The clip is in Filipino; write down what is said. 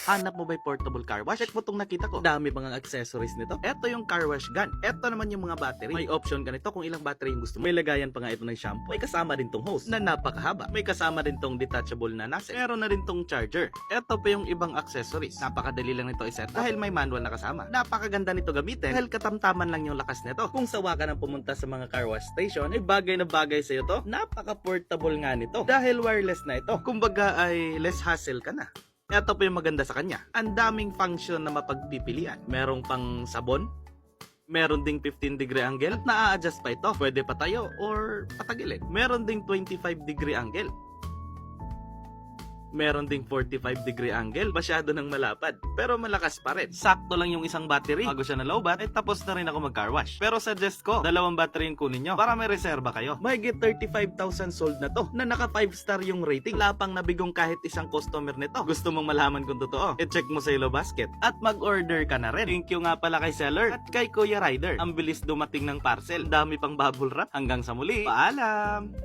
Hanap mo ba yung portable car wash? Check mo itong nakita ko. Dami mga accessories nito. Ito yung car wash gun. Ito naman yung mga battery. May option ka nito kung ilang battery yung gusto mo. May lagayan pa nga ito ng shampoo. May kasama din tong hose na napakahaba. May kasama din tong detachable na nozzle. Meron na rin tong charger. Ito pa yung ibang accessories. Napakadali lang nito i-set dahil may manual na kasama. Napakaganda nito gamitin dahil katamtaman lang yung lakas nito. Kung sawa ka nang pumunta sa mga car wash station, ay bagay na bagay sa'yo to. Napaka-portable nga nito dahil wireless na ito. Kumbaga ay less hassle ka na. Ito pa yung maganda sa kanya. Ang daming function na mapagpipilian. Merong pang sabon, meron ding 15-degree angle at naa-adjust pa ito. Pwede patayo or patagilid. Meron ding 25-degree angle. Meron ding 45-degree angle. Masyado nang malapad. Pero malakas pa rin. Sakto lang yung isang battery. Bago siya na lowbat, ay tapos na rin ako mag-car wash. Pero suggest ko, 2 battery yung kunin nyo para may reserba kayo. Mahigit 35,000 sold na to na naka 5-star yung rating. Lapang nabigong kahit isang customer nito. Gusto mong malaman kung totoo? I-check mo sa Yellow Basket at mag-order ka na rin. Thank you nga pala kay seller at kay Kuya Rider. Ang bilis dumating ng parcel. Dami pang bubble wrap. Hanggang sa muli. Paalam!